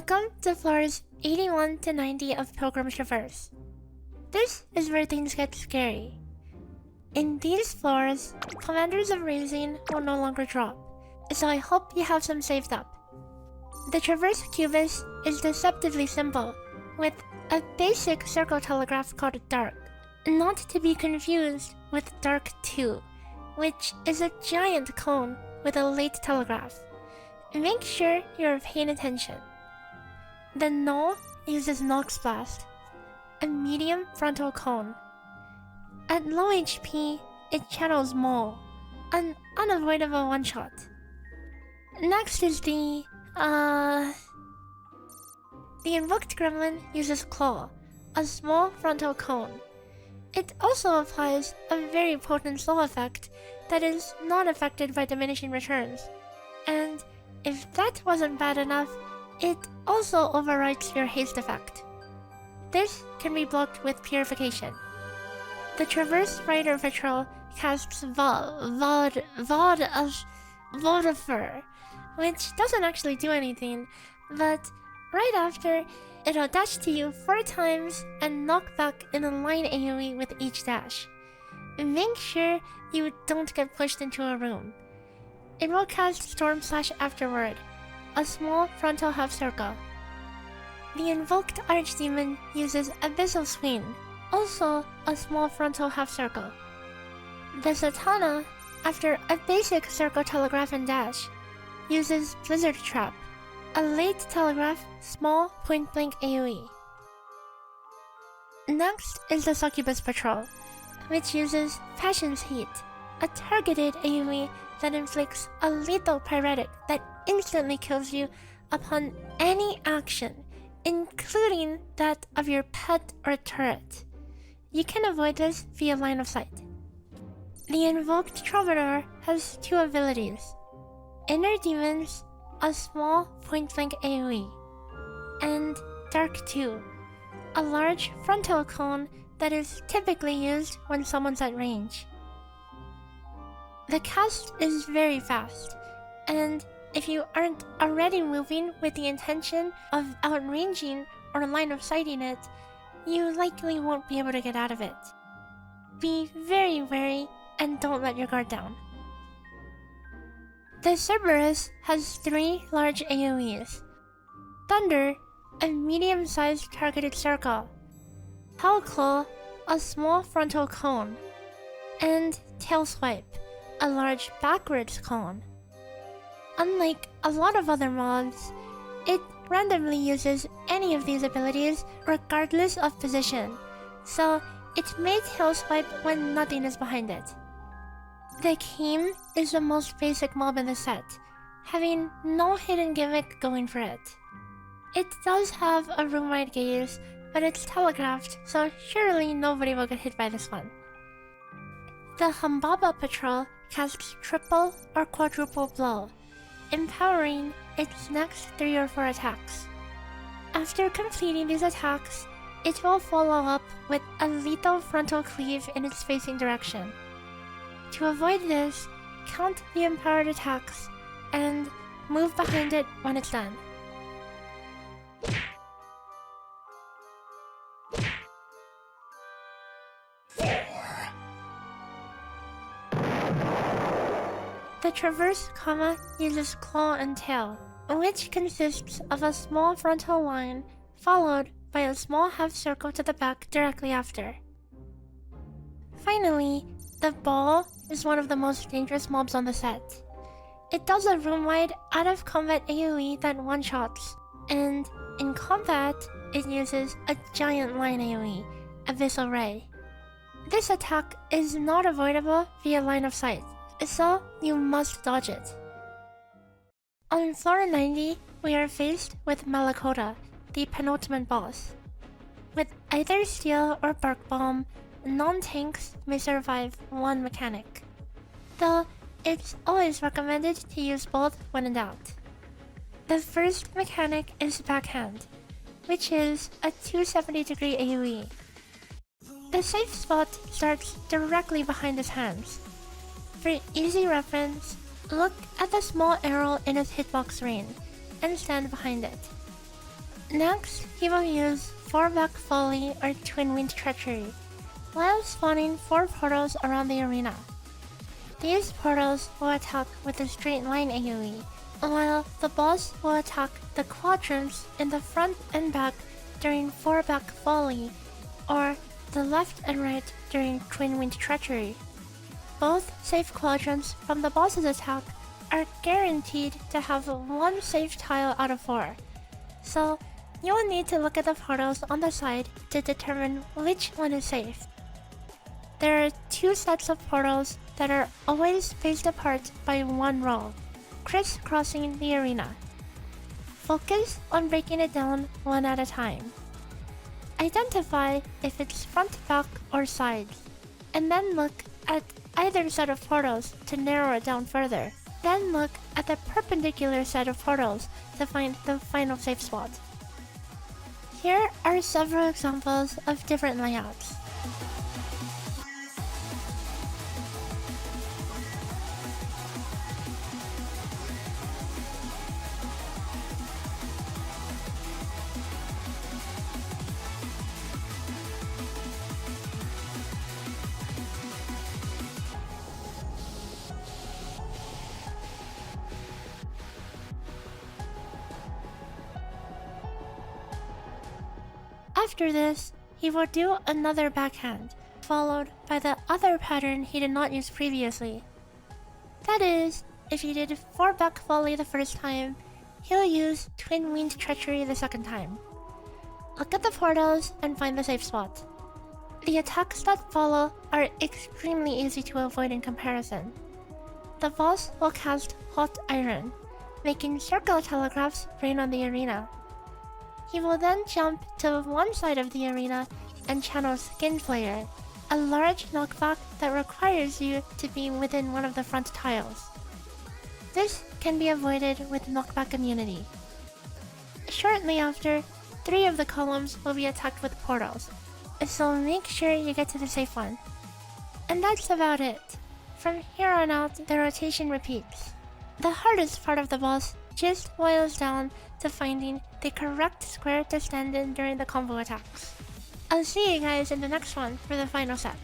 Welcome to floors 81 to 90 of Pilgrim Traverse. This is where things get scary. In these floors, Commanders of Raising will no longer drop, so I hope you have some saved up. The Traverse Cubus is deceptively simple, with a basic circle telegraph called Dark, not to be confused with Dark 2, which is a giant cone with a late telegraph. Make sure you're paying attention. The Gnoll uses Nox Blast, a medium frontal cone. At low HP, it channels Mole, an unavoidable one-shot. Next is the Invoked Gremlin uses Claw, a small frontal cone. It also applies a very potent slow effect that is not affected by diminishing returns. And if that wasn't bad enough, it also overwrites your haste effect. This can be blocked with Purification. The Traverse Rider Patrol casts Vodifer, which doesn't actually do anything, but right after, it'll dash to you 4 times and knock back in a line AoE with each dash. Make sure you don't get pushed into a room. It will cast Storm Slash afterward, a small frontal half circle. The Invoked Archdemon uses Abyssal Swing, also a small frontal half circle. The Satana, after a basic circle telegraph and dash, uses Blizzard Trap, a late telegraph small point blank AoE. Next is the Succubus Patrol, which uses Passion's Heat, a targeted AoE that inflicts a lethal pyretic that instantly kills you upon any action, including that of your pet or turret. You can avoid this via line of sight. The Invoked Troubador has 2 abilities: Inner Demons, a small point-blank AoE, and Dark 2, a large frontal cone that is typically used when someone's at range. The cast is very fast, and if you aren't already moving with the intention of outranging or line of sighting it, you likely won't be able to get out of it. Be very wary and don't let your guard down. The Cerberus has 3 large AoEs: Thunder, a medium-sized targeted circle; Hellclaw, a small frontal cone; and Tail Swipe, a large backwards cone. Unlike a lot of other mobs, it randomly uses any of these abilities regardless of position, so it may Tail Swipe when nothing is behind it. The Caym is the most basic mob in the set, having no hidden gimmick going for it. It does have a room-wide gaze, but it's telegraphed, so surely nobody will get hit by this one. The Humbaba Patrol casts triple or quadruple blow, empowering its next 3 or 4 attacks. After completing these attacks, it will follow up with a lethal frontal cleave in its facing direction. To avoid this, count the empowered attacks and move behind it when it's done. The Traverse Cama uses Claw and Tail, which consists of a small frontal line followed by a small half circle to the back directly after. Finally, the Baal is one of the most dangerous mobs on the set. It does a room-wide out-of-combat AoE that one-shots, and in combat, it uses a giant line AoE, Abyssal Ray. This attack is not avoidable via line of sight, so you must dodge it. On floor 90, we are faced with Malacoda, the penultimate boss. With either Steel or Bark Bomb, non-tanks may survive 1 mechanic, though it's always recommended to use both when in doubt. The first mechanic is Backhand, which is a 270-degree AoE. The safe spot starts directly behind his hands. For easy reference, look at the small arrow in his hitbox range and stand behind it. Next, he will use 4-back Folly or Twin Wind Treachery, while spawning 4 portals around the arena. These portals will attack with a straight line AoE, while the boss will attack the quadrants in the front and back during 4-back Folly, or the left and right during Twin Wind Treachery. Both safe quadrants from the boss's attack are guaranteed to have 1 safe tile out of 4, so you will need to look at the portals on the side to determine which one is safe. There are 2 sets of portals that are always spaced apart by 1 row, crisscrossing the arena. Focus on breaking it down one at a time. Identify if it's front, back, or sides, and then look at either set of portals to narrow it down further. Then look at the perpendicular set of portals to find the final safe spot. Here are several examples of different layouts. After this, he will do another backhand, followed by the other pattern he did not use previously. That is, if he did 4-back Folly the first time, he'll use Twin Wind Treachery the second time. Look at the portals and find the safe spot. The attacks that follow are extremely easy to avoid in comparison. The boss will cast Hot Iron, making circle telegraphs rain on the arena. He will then jump to one side of the arena and channel Skinflayer, a large knockback that requires you to be within one of the front tiles. This can be avoided with knockback immunity. Shortly after, 3 of the columns will be attacked with portals, so make sure you get to the safe one. And that's about it. From here on out, the rotation repeats. The hardest part of the boss just boils down to finding the correct square to stand in during the combo attacks. I'll see you guys in the next one for the final set.